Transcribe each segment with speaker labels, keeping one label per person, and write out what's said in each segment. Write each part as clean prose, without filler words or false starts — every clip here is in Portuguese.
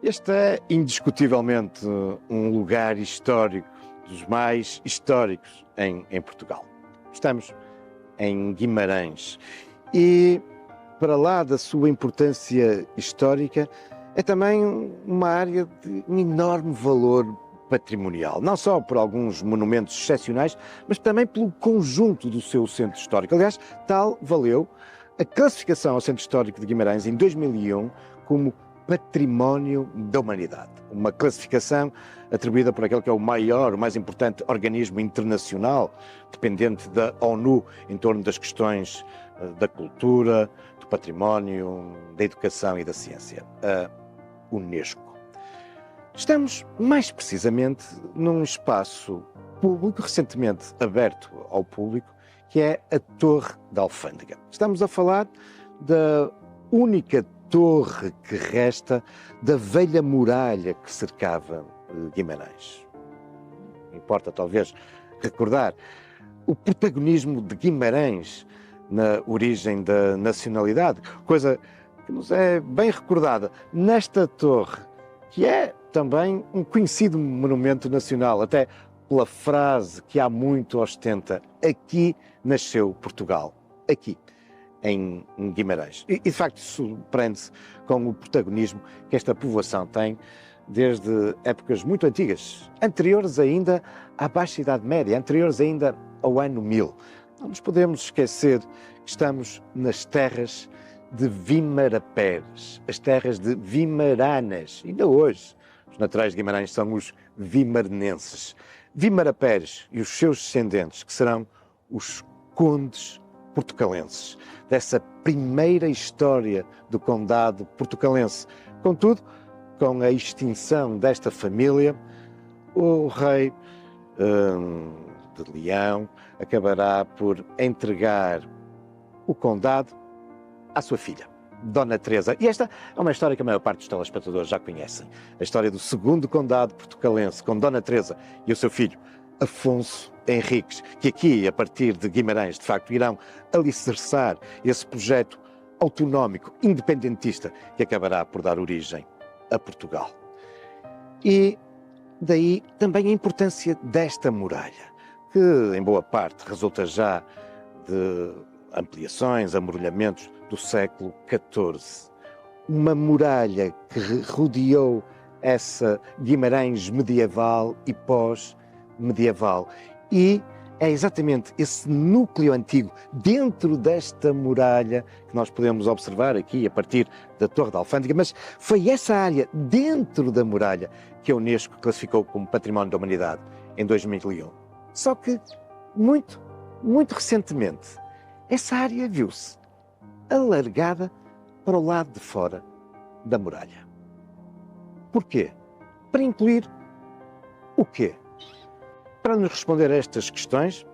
Speaker 1: Este é indiscutivelmente um lugar histórico, dos mais históricos em Portugal. Estamos em Guimarães e, para lá da sua importância histórica, é também uma área de um enorme valor patrimonial, não só por alguns monumentos excepcionais, mas também pelo conjunto do seu centro histórico. Aliás, tal valeu a classificação ao Centro Histórico de Guimarães em 2001 como Património da Humanidade, uma classificação atribuída por aquele que é o maior, o mais importante organismo internacional dependente da ONU em torno das questões da cultura, do património, da educação e da ciência, a Unesco. Estamos mais precisamente num espaço público, recentemente aberto ao público, que é a Torre da Alfândega. Estamos a falar da única torre que resta da velha muralha que cercava Guimarães. Importa talvez recordar o protagonismo de Guimarães na origem da nacionalidade, coisa que nos é bem recordada nesta torre, que é também um conhecido monumento nacional, até pela frase que há muito ostenta: aqui nasceu Portugal, aqui, em Guimarães. E de facto surpreende-se com o protagonismo que esta povoação tem desde épocas muito antigas, anteriores ainda à Baixa Idade Média, anteriores ainda ao ano 1000. Não nos podemos esquecer que estamos nas terras de Vimara-Peres, as terras de Vimaranas. Ainda hoje, os naturais de Guimarães são os vimarenenses. Vimara-Peres e os seus descendentes, que serão os condes portucalenses, dessa primeira história do condado portucalense. Contudo, com a extinção desta família, o rei de Leão acabará por entregar o condado à sua filha, Dona Teresa. E esta é uma história que a maior parte dos telespectadores já conhecem. A história do segundo condado portucalense, com Dona Teresa e o seu filho, Afonso Henriques, que aqui, a partir de Guimarães, de facto, irão alicerçar esse projeto autonómico, independentista, que acabará por dar origem a Portugal. E daí também a importância desta muralha, que em boa parte resulta já de ampliações, amorulhamentos do século XIV. Uma muralha que rodeou essa Guimarães medieval e pós-medieval. E é exatamente esse núcleo antigo dentro desta muralha que nós podemos observar aqui a partir da Torre da Alfândega, mas foi essa área dentro da muralha que a Unesco classificou como Património da Humanidade em 2001. Só que, muito recentemente, essa área viu-se alargada para o lado de fora da muralha. Porquê? Para incluir o quê? Para nos responder a estas questões,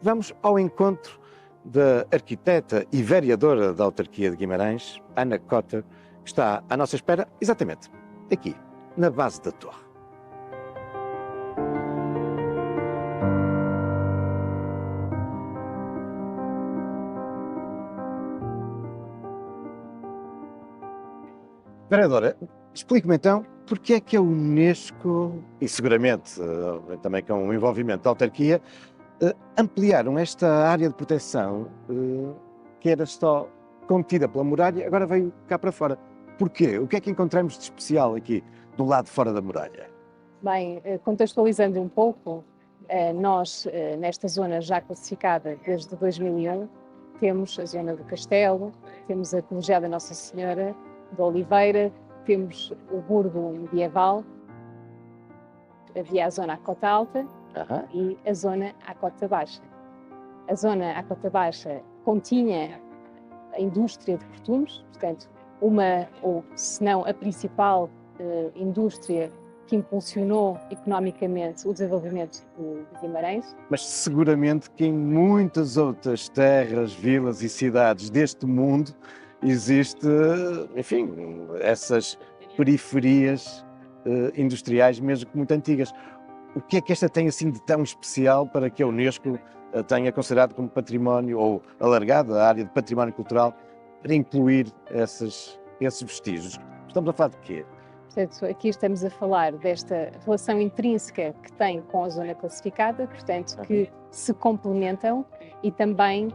Speaker 1: vamos ao encontro da arquiteta e vereadora da autarquia de Guimarães, Ana Cotter, que está à nossa espera exatamente aqui, na base da torre. Vereadora, explique-me então porque é que a Unesco, e seguramente também com o envolvimento da autarquia, ampliaram esta área de proteção que era só contida pela muralha, agora veio cá para fora. Porquê? O que é que encontramos de especial aqui, do lado de fora da muralha?
Speaker 2: Bem, contextualizando um pouco, nós, nesta zona já classificada desde 2001, temos a zona do Castelo, temos a Colegiada Nossa Senhora de Oliveira, temos o Burgo Medieval, havia a zona à Cota Alta e a zona à Cota Baixa. A zona à Cota Baixa continha a indústria de perfumes, portanto, uma, ou se não a principal indústria que impulsionou economicamente o desenvolvimento de Guimarães.
Speaker 1: Mas seguramente que em muitas outras terras, vilas e cidades deste mundo existe, enfim, essas periferias industriais mesmo que muito antigas. O que é que esta tem assim de tão especial para que a Unesco tenha considerado como património, ou alargado a área de património cultural, para incluir esses vestígios? Estamos a falar de quê?
Speaker 2: Portanto, aqui estamos a falar desta relação intrínseca que tem com a zona classificada, portanto, que se complementam, e também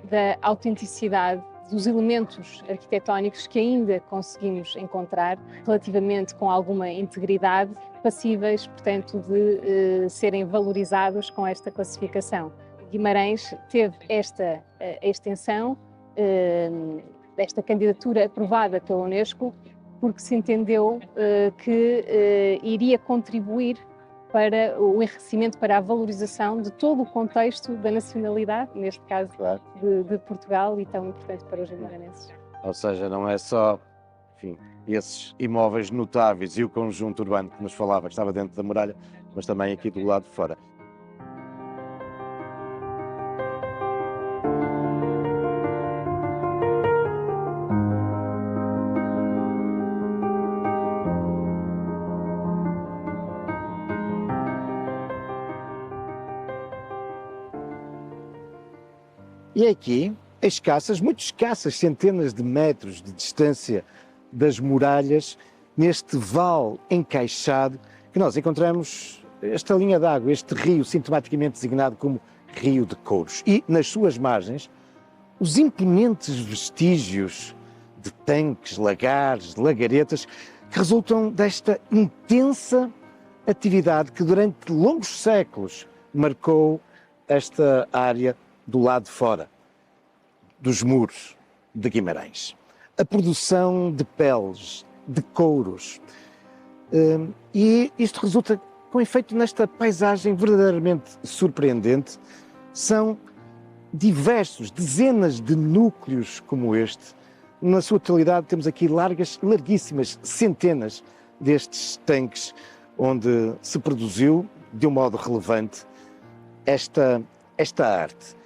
Speaker 2: da autenticidade dos elementos arquitetónicos que ainda conseguimos encontrar relativamente com alguma integridade, passíveis, portanto, de serem valorizados com esta classificação. Guimarães teve esta extensão desta candidatura aprovada pela Unesco porque se entendeu que iria contribuir para o enriquecimento, para a valorização de todo o contexto da nacionalidade, neste caso de Portugal, e tão importante para os guimaranenses.
Speaker 1: Ou seja, não é só, enfim, esses imóveis notáveis e o conjunto urbano que nos falava, que estava dentro da muralha, mas também aqui do lado de fora. E aqui, muito escassas centenas de metros de distância das muralhas, neste vale encaixado, que nós encontramos esta linha de água, este rio, sintomaticamente designado como Rio de Couros. E, nas suas margens, os imponentes vestígios de tanques, lagares, lagaretas, que resultam desta intensa atividade que durante longos séculos marcou esta área do lado de fora dos muros de Guimarães. A produção de peles, de couros. E isto resulta com efeito nesta paisagem verdadeiramente surpreendente. São diversos, dezenas de núcleos como este. Na sua totalidade temos aqui larguíssimas centenas destes tanques onde se produziu, de um modo relevante, esta arte.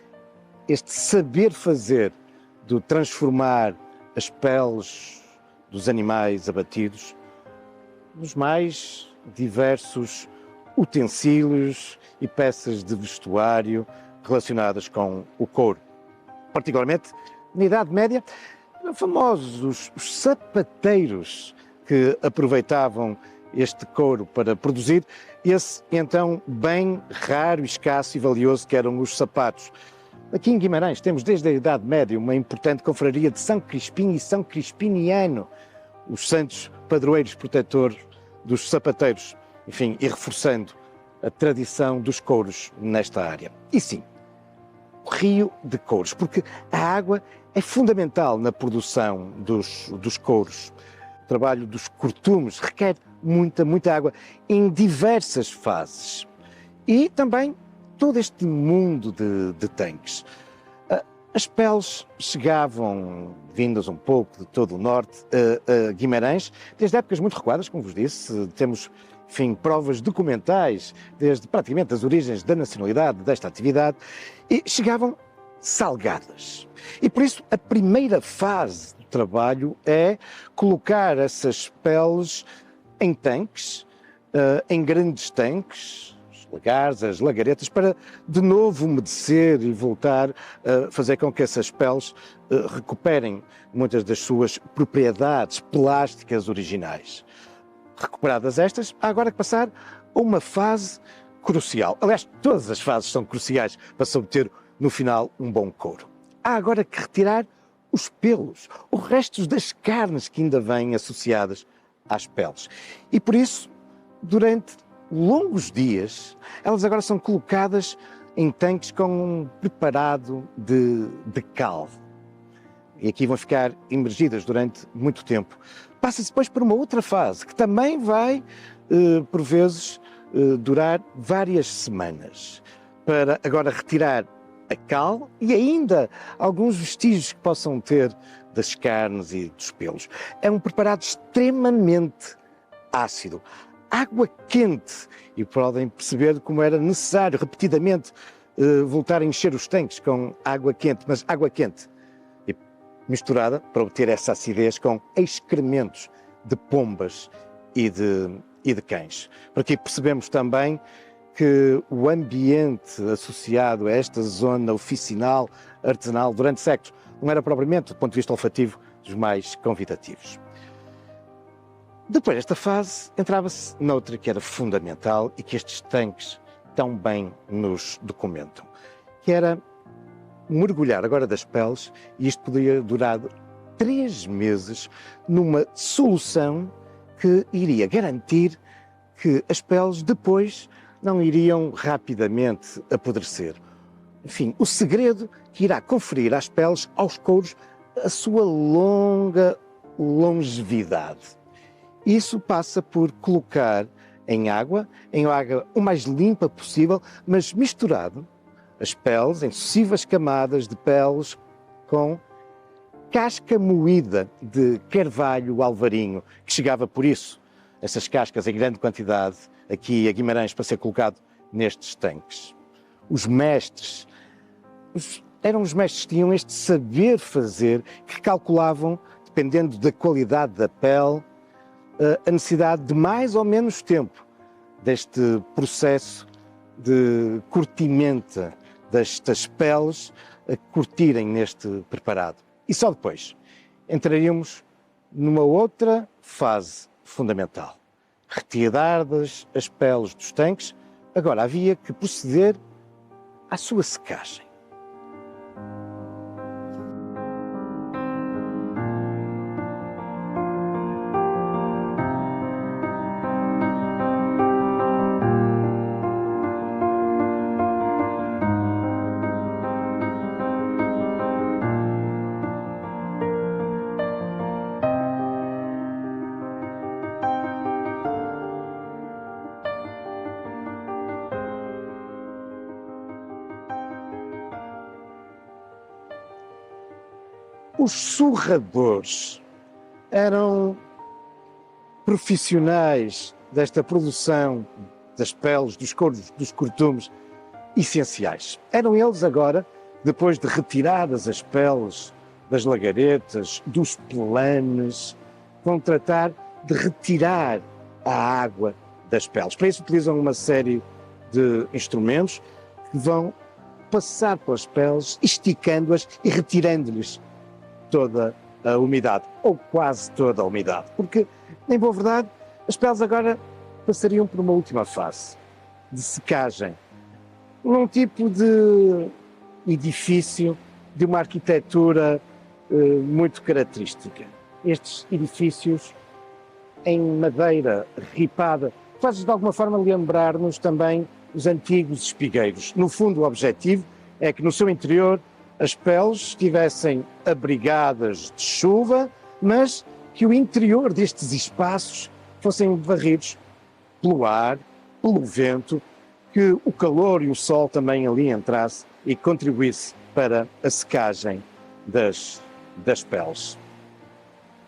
Speaker 1: Este saber fazer de transformar as peles dos animais abatidos nos mais diversos utensílios e peças de vestuário relacionadas com o couro. Particularmente na Idade Média, famosos os sapateiros que aproveitavam este couro para produzir esse então bem raro, escasso e valioso que eram os sapatos. Aqui em Guimarães temos desde a Idade Média uma importante confraria de São Crispim e São Crispiniano, os santos padroeiros protetores dos sapateiros, enfim, e reforçando a tradição dos couros nesta área. E sim, o Rio de Couros, porque a água é fundamental na produção dos couros. O trabalho dos cortumes requer muita água em diversas fases. E também todo este mundo de tanques. As peles chegavam, vindas um pouco de todo o norte, a Guimarães, desde épocas muito recuadas, como vos disse. Temos, enfim, provas documentais, desde praticamente as origens da nacionalidade desta atividade, e chegavam salgadas. E por isso a primeira fase do trabalho é colocar essas peles em tanques, em grandes tanques, lagares, as lagaretas, para de novo umedecer e voltar a fazer com que essas peles recuperem muitas das suas propriedades plásticas originais. Recuperadas estas, há agora que passar a uma fase crucial. Aliás, todas as fases são cruciais para se obter no final um bom couro. Há agora que retirar os pelos, os restos das carnes que ainda vêm associadas às peles. E por isso, durante longos dias, elas agora são colocadas em tanques com um preparado de cal. E aqui vão ficar imergidas durante muito tempo. Passa-se depois por uma outra fase, que também vai, por vezes, durar várias semanas, para agora retirar a cal e ainda alguns vestígios que possam ter das carnes e dos pelos. É um preparado extremamente ácido. Água quente, e podem perceber como era necessário repetidamente voltar a encher os tanques com água quente, mas água quente e misturada para obter essa acidez com excrementos de pombas e de cães. Por aqui percebemos também que o ambiente associado a esta zona oficinal, artesanal, durante séculos, não era propriamente, do ponto de vista olfativo, dos mais convidativos. Depois desta fase, entrava-se noutra que era fundamental e que estes tanques tão bem nos documentam, que era mergulhar agora das peles, e isto podia durar 3 meses, numa solução que iria garantir que as peles depois não iriam rapidamente apodrecer. Enfim, o segredo que irá conferir às peles, aos couros, a sua longa longevidade. Isso passa por colocar em água o mais limpa possível, mas misturado as peles em sucessivas camadas de peles com casca moída de carvalho alvarinho, que chegava por isso, essas cascas em grande quantidade, aqui a Guimarães para ser colocado nestes tanques. Os mestres, eram os mestres que tinham este saber fazer, que calculavam, dependendo da qualidade da pele, a necessidade de mais ou menos tempo deste processo de curtimento destas peles a curtirem neste preparado. E só depois entraríamos numa outra fase fundamental. Retiradas as peles dos tanques, agora havia que proceder à sua secagem. Os surradores eram profissionais desta produção das peles, dos couros, dos cortumes, essenciais. Eram eles agora, depois de retiradas as peles das lagaretas, dos pelanes, vão tratar de retirar a água das peles. Para isso utilizam uma série de instrumentos que vão passar pelas peles, esticando-as e retirando-lhes toda a umidade, ou quase toda a umidade, porque, em boa verdade, as peles agora passariam por uma última fase de secagem, num tipo de edifício de uma arquitetura muito característica. Estes edifícios em madeira ripada, faz de alguma forma lembrar-nos também os antigos espigueiros. No fundo, o objetivo é que no seu interior as peles estivessem abrigadas de chuva, mas que o interior destes espaços fossem varridos pelo ar, pelo vento, que o calor e o sol também ali entrasse e contribuísse para a secagem das peles.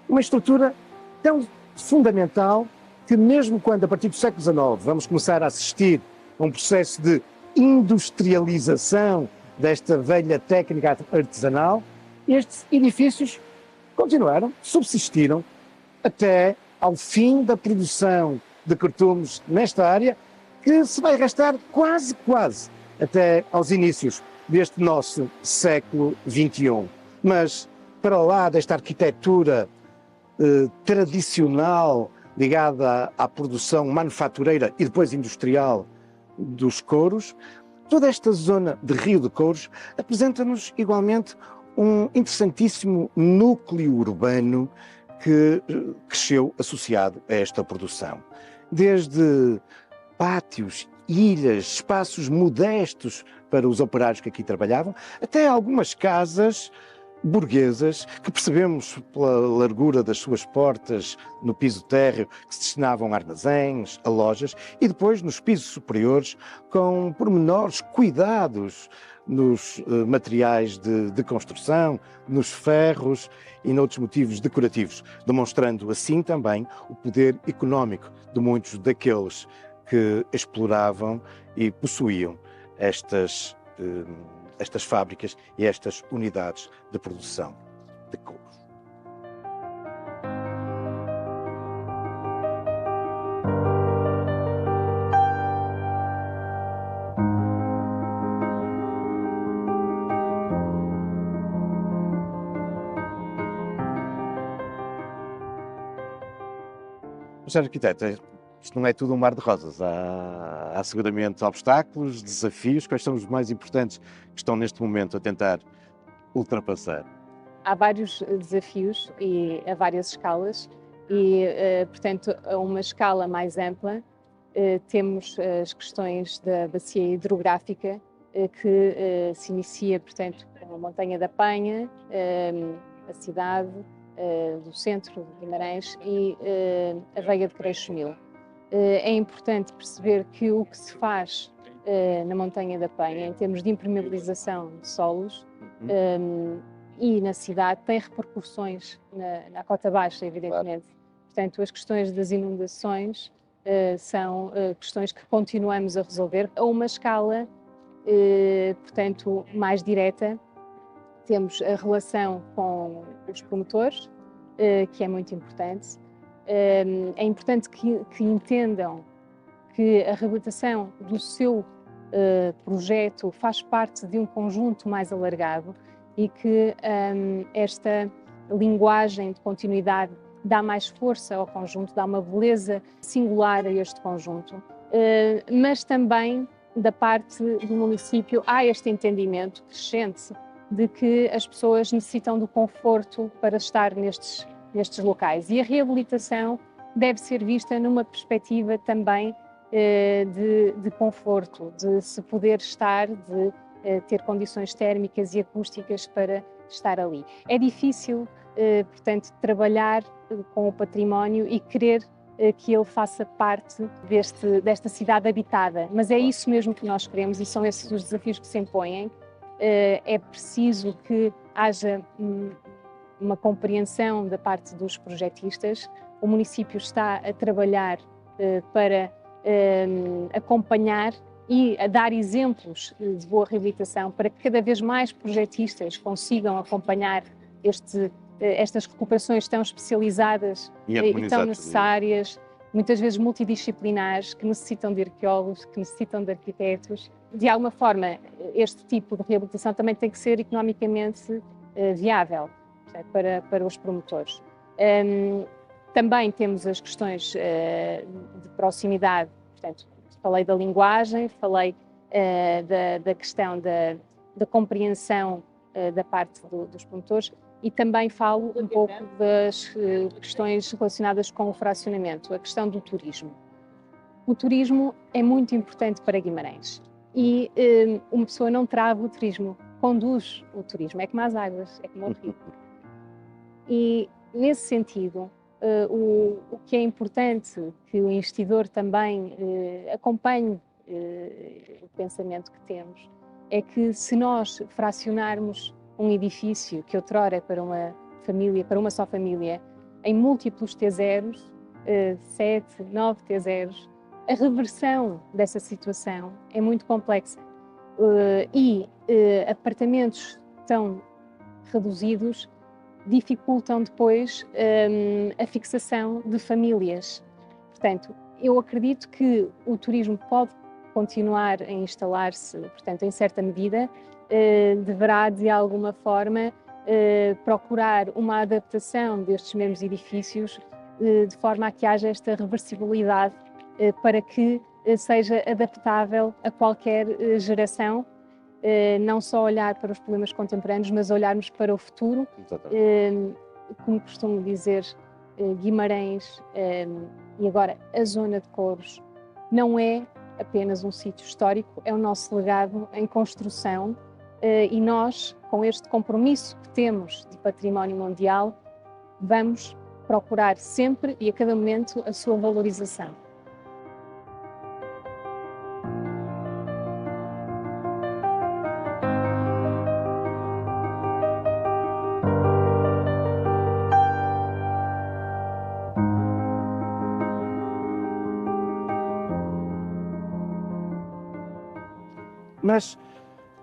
Speaker 1: Uma estrutura tão fundamental que mesmo quando, a partir do século XIX, vamos começar a assistir a um processo de industrialização desta velha técnica artesanal, estes edifícios continuaram, subsistiram, até ao fim da produção de cortumes nesta área, que se vai arrastar quase até aos inícios deste nosso século XXI. Mas, para lá desta arquitetura tradicional, ligada à produção manufatureira e depois industrial dos couros, toda esta zona de Rio de Couros apresenta-nos igualmente um interessantíssimo núcleo urbano que cresceu associado a esta produção. Desde pátios, ilhas, espaços modestos para os operários que aqui trabalhavam, até algumas casas burguesas que percebemos pela largura das suas portas no piso térreo, que se destinavam a armazéns, a lojas, e depois nos pisos superiores com pormenores cuidados nos materiais de construção, nos ferros e noutros motivos decorativos, demonstrando assim também o poder económico de muitos daqueles que exploravam e possuíam estas fábricas e estas unidades de produção de couros. Sr. Arquiteto, isto não é tudo um mar de rosas. Há seguramente obstáculos, desafios. Quais são os mais importantes que estão neste momento a tentar ultrapassar?
Speaker 2: Há vários desafios e a várias escalas e, portanto, a uma escala mais ampla, temos as questões da bacia hidrográfica, que se inicia, portanto, com a Montanha da Penha, a cidade do centro de Guimarães e a Veiga de Creixomil. É importante perceber que o que se faz na Montanha da Penha, em termos de impermeabilização de solos, e na cidade, tem repercussões na cota baixa, evidentemente. Portanto, as questões das inundações são questões que continuamos a resolver a uma escala, portanto, mais direta. Temos a relação com os promotores, que é muito importante. É importante que entendam que a reabilitação do seu projeto faz parte de um conjunto mais alargado e que esta linguagem de continuidade dá mais força ao conjunto, dá uma beleza singular a este conjunto, mas também da parte do município há este entendimento crescente de que as pessoas necessitam do conforto para estar nestes locais e a reabilitação deve ser vista numa perspectiva também de conforto, de se poder estar, de ter condições térmicas e acústicas para estar ali. É difícil, portanto, trabalhar com o património e querer que ele faça parte desta cidade habitada, mas é isso mesmo que nós queremos e são esses os desafios que se impõem. É preciso que haja uma compreensão da parte dos projetistas. O município está a trabalhar para acompanhar e a dar exemplos de boa reabilitação para que cada vez mais projetistas consigam acompanhar estas recuperações tão especializadas e tão necessárias, muitas vezes multidisciplinares, que necessitam de arqueólogos, que necessitam de arquitetos. De alguma forma, este tipo de reabilitação também tem que ser economicamente viável, para os promotores. Também temos as questões de proximidade, portanto, falei da linguagem, falei da questão da compreensão da parte dos promotores e também falo um pouco das questões relacionadas com o fracionamento, a questão do turismo. O turismo é muito importante para Guimarães e uma pessoa não trava o turismo, conduz o turismo, é como as águas, é como o rio. E, nesse sentido, o que é importante que o investidor também acompanhe o pensamento que temos é que se nós fracionarmos um edifício que outrora é para uma família, para uma só família, em múltiplos T0s, 7, 9 T0s, a reversão dessa situação é muito complexa e apartamentos tão reduzidos dificultam depois a fixação de famílias. Portanto, eu acredito que o turismo pode continuar a instalar-se, portanto, em certa medida, deverá de alguma forma procurar uma adaptação destes mesmos edifícios de forma a que haja esta reversibilidade para que seja adaptável a qualquer geração. Não só olhar para os problemas contemporâneos, mas olharmos para o futuro. Como costumo dizer, Guimarães e agora a zona de Couros não é apenas um sítio histórico, é o nosso legado em construção e nós, com este compromisso que temos de património mundial, vamos procurar sempre e a cada momento a sua valorização.
Speaker 1: Mas,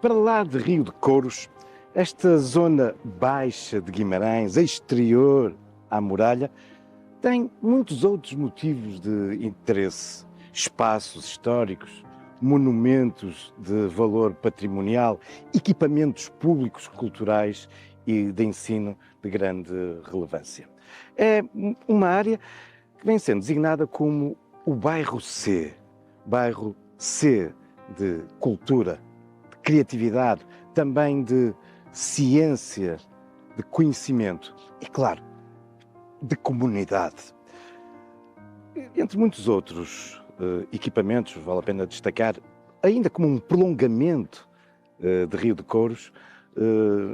Speaker 1: para lá de Rio de Couros, esta zona baixa de Guimarães, exterior à muralha, tem muitos outros motivos de interesse. Espaços históricos, monumentos de valor patrimonial, equipamentos públicos, culturais e de ensino de grande relevância. É uma área que vem sendo designada como o bairro C de cultura, de criatividade, também de ciência, de conhecimento e, claro, de comunidade. Entre muitos outros equipamentos, vale a pena destacar, ainda como um prolongamento de Rio de Couros,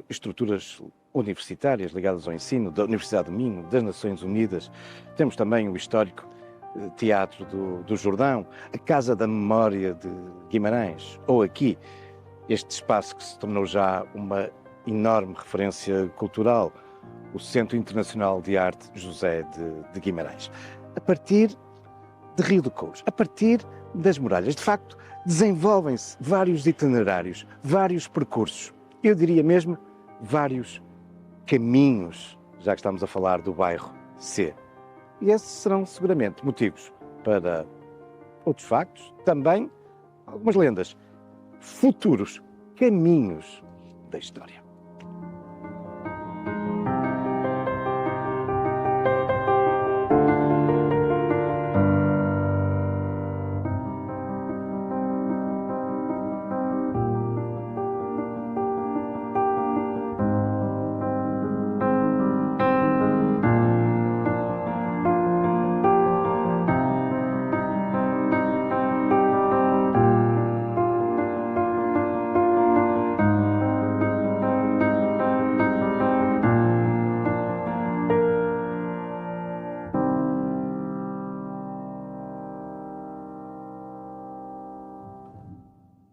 Speaker 1: estruturas universitárias ligadas ao ensino, da Universidade do Minho, das Nações Unidas. Temos também o histórico Teatro do Jordão, a Casa da Memória de Guimarães, ou aqui, este espaço que se tornou já uma enorme referência cultural, o Centro Internacional de Arte José de Guimarães. A partir de Rio de Couros, a partir das muralhas, de facto, desenvolvem-se vários itinerários, vários percursos, eu diria mesmo vários caminhos, já que estamos a falar do bairro C. E esses serão seguramente motivos para outros factos, também algumas lendas, futuros caminhos da história.